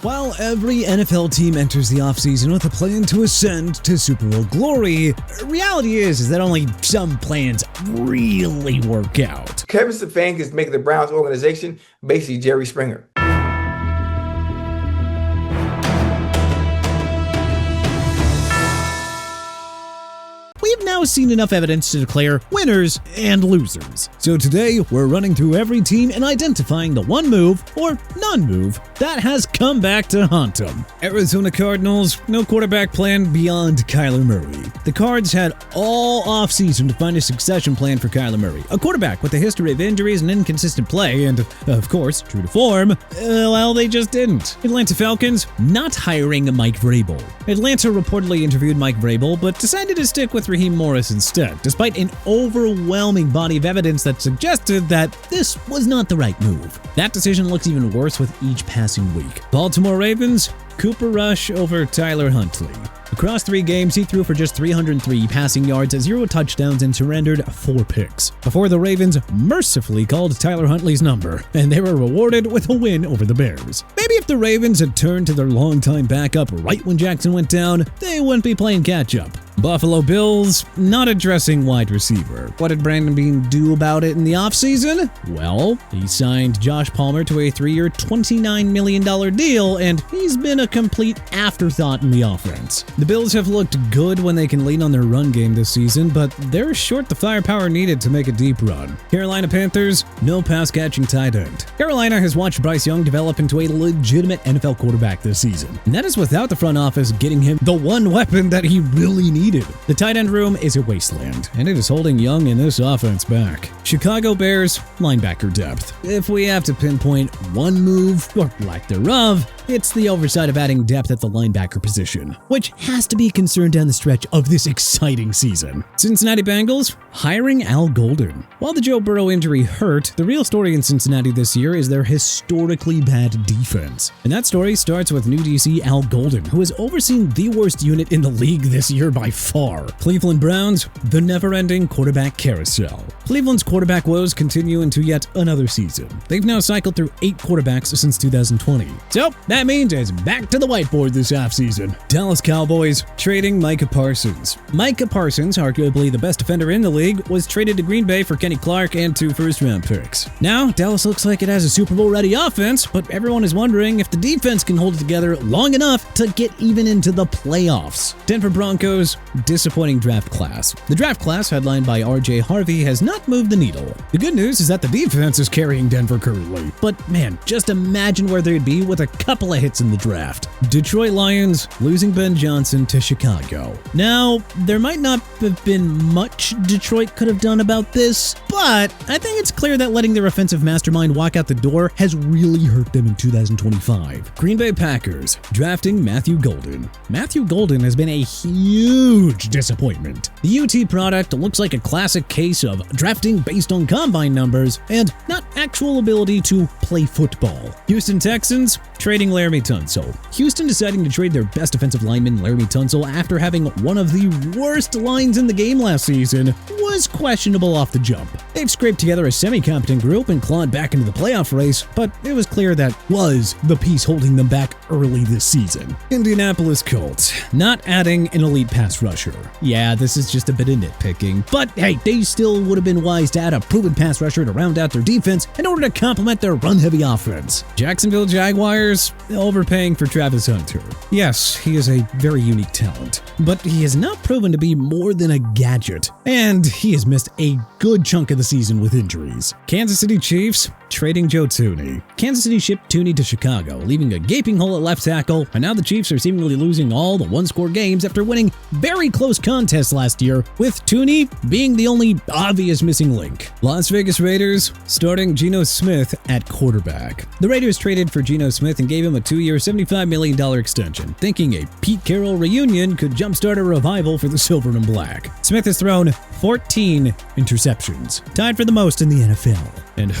While every NFL team enters the offseason with a plan to ascend to Super Bowl glory, reality is that only some plans really work out. Kevin Stefanski is making the Browns organization basically Jerry Springer. We've now seen enough evidence to declare winners and losers. So today, we're running through every team and identifying the one move, or non-move, that has come back to haunt them. Arizona Cardinals, no quarterback plan beyond Kyler Murray. The Cards had all offseason to find a succession plan for Kyler Murray, a quarterback with a history of injuries and inconsistent play, and, of course, true to form, well, they just didn't. Atlanta Falcons, not hiring Mike Vrabel. Atlanta reportedly interviewed Mike Vrabel, but decided to stick with Raheem Morris instead, despite an overwhelming body of evidence that suggested that this was not the right move. That decision looks even worse with each passing week. Baltimore Ravens, Cooper Rush over Tyler Huntley. Across 3 games, he threw for just 303 passing yards, 0 touchdowns, and surrendered 4 picks, before the Ravens mercifully called Tyler Huntley's number, and they were rewarded with a win over the Bears. Maybe if the Ravens had turned to their longtime backup right when Jackson went down, they wouldn't be playing catch-up. Buffalo Bills, not addressing wide receiver. What did Brandon Beane do about it in the offseason? Well, he signed Josh Palmer to a 3-year, $29 million deal, and he's been a complete afterthought in the offense. The Bills have looked good when they can lean on their run game this season, but they're short the firepower needed to make a deep run. Carolina Panthers, no pass-catching tight end. Carolina has watched Bryce Young develop into a legitimate NFL quarterback this season, and that is without the front office getting him the one weapon that he really needs. The tight end room is a wasteland, and it is holding Young in this offense back. Chicago Bears, linebacker depth. If we have to pinpoint one move, or lack thereof, it's the oversight of adding depth at the linebacker position, which has to be a concern down the stretch of this exciting season. Cincinnati Bengals, hiring Al Golden. While the Joe Burrow injury hurt, the real story in Cincinnati this year is their historically bad defense. And that story starts with new DC Al Golden, who has overseen the worst unit in the league this year by far. Cleveland Browns, the never-ending quarterback carousel. Cleveland's quarterback woes continue into yet another season. They've now cycled through 8 quarterbacks since 2020. So, that means it's back to the whiteboard this offseason. Dallas Cowboys, trading Micah Parsons. Micah Parsons, arguably the best defender in the league, was traded to Green Bay for Kenny Clark and 2 first-round picks. Now, Dallas looks like it has a Super Bowl-ready offense, but everyone is wondering if the defense can hold it together long enough to get even into the playoffs. Denver Broncos, disappointing draft class. The draft class, headlined by R.J. Harvey, has not moved the needle. The good news is that the defense is carrying Denver currently. But man, just imagine where they'd be with a couple of hits in the draft. Detroit Lions, losing Ben Johnson to Chicago. Now, there might not have been much Detroit could have done about this, but I think it's clear that letting their offensive mastermind walk out the door has really hurt them in 2025. Green Bay Packers, drafting Matthew Golden. Matthew Golden has been a huge disappointment. The UT product looks like a classic case of drafting based on combine numbers and not actual ability to play football. Houston Texans, trading Laramie Tunsil. Houston deciding to trade their best defensive lineman, Laramie Tunsil, after having one of the worst lines in the game last season, was questionable off the jump. They've scraped together a semi-competent group and clawed back into the playoff race, but it was clear that was the piece holding them back early this season. Indianapolis Colts, not adding an elite pass rusher. Yeah, this is just a bit of nitpicking, but hey, they still would have been wise to add a proven pass rusher to round out their defense in order to complement their run-heavy offense. Jacksonville Jaguars, overpaying for Travis Hunter. Yes, he is a very unique talent, but he has not proven to be more than a gadget, and he has missed a good chunk of the season with injuries. Kansas City Chiefs, trading Joe Thuney. Kansas City shipped Thuney to Chicago, leaving a gaping hole at left tackle, and now the Chiefs are seemingly losing all the one-score games after winning very close contests last year, with Thuney being the only obvious missing link. Las Vegas Raiders, starting Geno Smith at quarterback. The Raiders traded for Geno Smith and gave him a 2-year, $75 million extension, thinking a Pete Carroll reunion could jumpstart a revival for the Silver and Black. Smith has thrown 14 interceptions, tied for the most in the NFL. And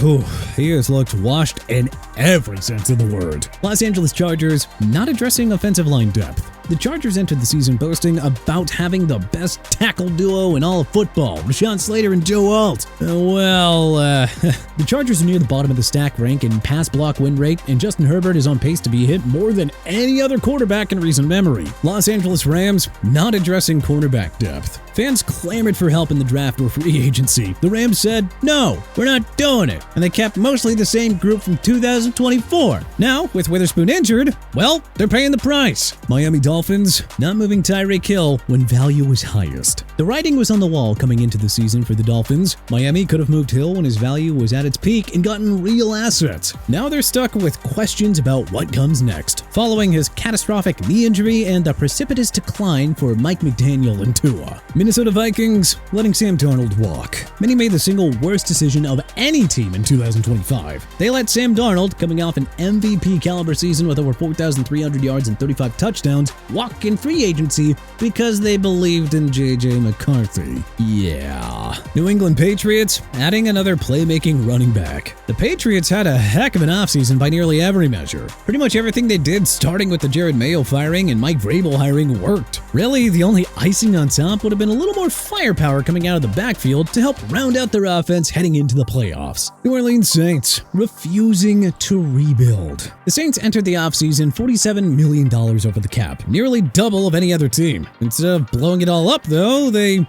he has looked washed in every sense of the word. Los Angeles Chargers, not addressing offensive line depth. The Chargers entered the season boasting about having the best tackle duo in all of football, Rashawn Slater and Joe Alt. The Chargers are near the bottom of the stack rank in pass block win rate, and Justin Herbert is on pace to be hit more than any other quarterback in recent memory. Los Angeles Rams not addressing cornerback depth. Fans clamored for help in the draft or free agency. The Rams said, "No, we're not doing it," and they kept mostly the same group from 2024. Now, with Witherspoon injured, well, they're paying the price. Miami Dolphins not moving Tyreek Hill when value was highest. The writing was on the wall coming into the season for the Dolphins. Miami could have moved Hill when his value was at its peak and gotten real assets. Now they're stuck with questions about what comes next, following his catastrophic knee injury and the precipitous decline for Mike McDaniel and Tua. Minnesota Vikings letting Sam Darnold walk. Many made the single worst decision of any team in 2025. They let Sam Darnold, coming off an MVP caliber season with over 4,300 yards and 35 touchdowns, walk in free agency because they believed in JJ McCarthy. Yeah. New England Patriots adding another playmaking running back. The Patriots had a heck of an offseason by nearly every measure. Pretty much everything they did, starting with the Jared Mayo firing and Mike Vrabel hiring, worked. Really, the only icing on top would have been a little more firepower coming out of the backfield to help round out their offense heading into the playoffs. New Orleans Saints refusing to rebuild. The Saints entered the offseason $47 million over the cap, nearly double of any other team. Instead of blowing it all up, though, they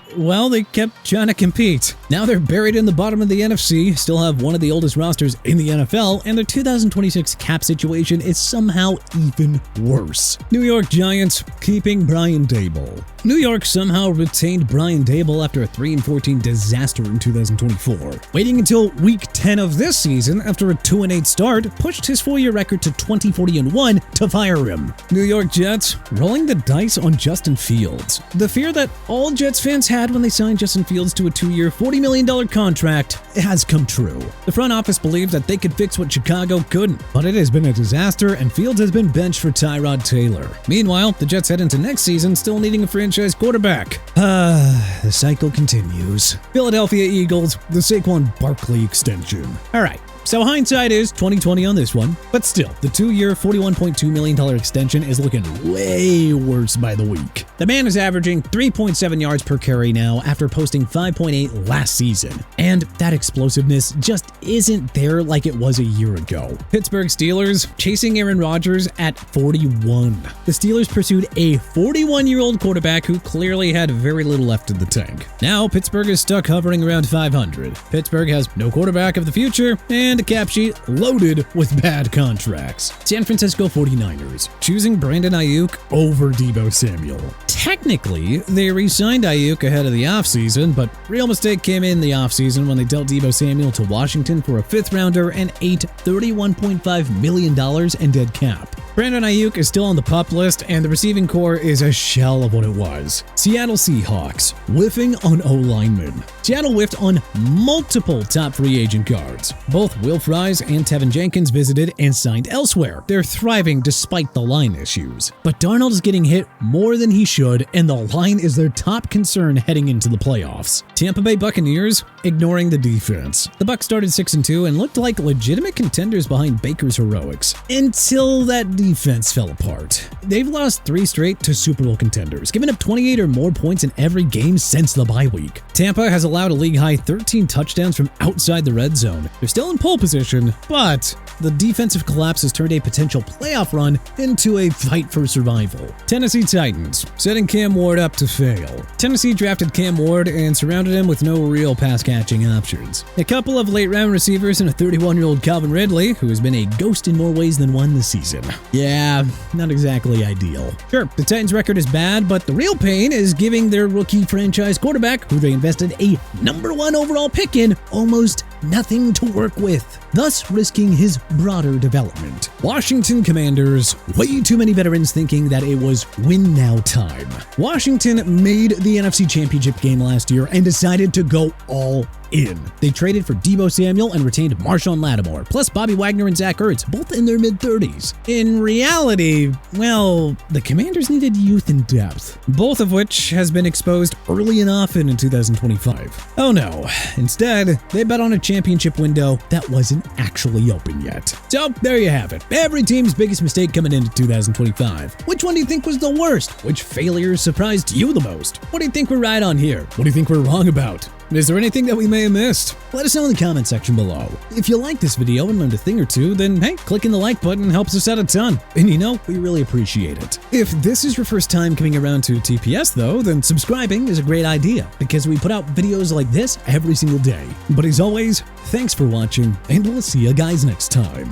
kept trying to compete. Now they're buried in the bottom of the NFC, still have one of the oldest rosters in the NFL, and their 2026 cap situation is somehow even worse. New York Giants keeping Brian Daboll. New York somehow retained Brian Daboll after a 3-14 disaster in 2024. Waiting until week 10 of this season after a 2-8 start pushed his 4-year record to 20-40-1 to fire him. New York Jets rolling the dice on Justin Fields. The fear that all Jets fans had when they signed Justin Fields to a 2-year $40 million contract has come true. The front office believed that they could fix what Chicago couldn't, but it has been a disaster and Fields has been benched for Tyrod Taylor. Meanwhile, the Jets head into next season still needing a franchise quarterback. The cycle continues. Philadelphia Eagles, the Saquon Barkley extension. All right. So hindsight is 2020 on this one, but still, the 2-year $41.2 million extension is looking way worse by the week. The man is averaging 3.7 yards per carry now after posting 5.8 last season, and that explosiveness just isn't there like it was a year ago. Pittsburgh Steelers chasing Aaron Rodgers at 41. The Steelers pursued a 41-year-old quarterback who clearly had very little left in the tank. Now Pittsburgh is stuck hovering around 500. Pittsburgh has no quarterback of the future, and a cap sheet loaded with bad contracts. San Francisco 49ers choosing Brandon Ayuk over Deebo Samuel. Technically, they re-signed Ayuk ahead of the offseason, but real mistake came in the offseason when they dealt Deebo Samuel to Washington for a 5th-rounder and ate $31.5 million in dead cap. Brandon Ayuk is still on the PUP list, and the receiving core is a shell of what it was. Seattle Seahawks whiffing on O-linemen. Seattle whiffed on multiple top free agent guards. Both Will Fries and Tevin Jenkins visited and signed elsewhere. They're thriving despite the line issues. But Darnold is getting hit more than he should, and the line is their top concern heading into the playoffs. Tampa Bay Buccaneers ignoring the defense. The Bucs started 6-2 and looked like legitimate contenders behind Baker's heroics, until that defense fell apart. They've lost 3 straight to Super Bowl contenders, giving up 28 or more points in every game since the bye week. Tampa has allowed a league-high 13 touchdowns from outside the red zone. They're still in pole position, but the defensive collapse has turned a potential playoff run into a fight for survival. Tennessee Titans setting Cam Ward up to fail. Tennessee drafted Cam Ward and surrounded him with no real pass-catching options. A couple of late-round receivers and a 31-year-old Calvin Ridley, who has been a ghost in more ways than one this season. Yeah, not exactly ideal. Sure, the Titans' record is bad, but the real pain is giving their rookie franchise quarterback, who they invested a #1 overall pick in, almost nothing to work with, thus risking his broader development. Washington Commanders, way too many veterans thinking that it was win now time. Washington made the NFC Championship game last year and decided to go all in. They traded for Deebo Samuel and retained Marshawn Lattimore, plus Bobby Wagner and Zach Ertz, both in their mid-30s. In in reality, well, the Commanders needed youth and depth, both of which has been exposed early and often in 2025. Oh no, instead, they bet on a championship window that wasn't actually open yet. So there you have it, every team's biggest mistake coming into 2025. Which one do you think was the worst? Which failures surprised you the most? What do you think we're right on here? What do you think we're wrong about? Is there anything that we may have missed? Let us know in the comment section below. If you like this video and learned a thing or two, then hey, clicking the like button helps us out a ton. And you know, we really appreciate it. If this is your first time coming around to TPS though, then subscribing is a great idea because we put out videos like this every single day. But as always, thanks for watching and we'll see you guys next time.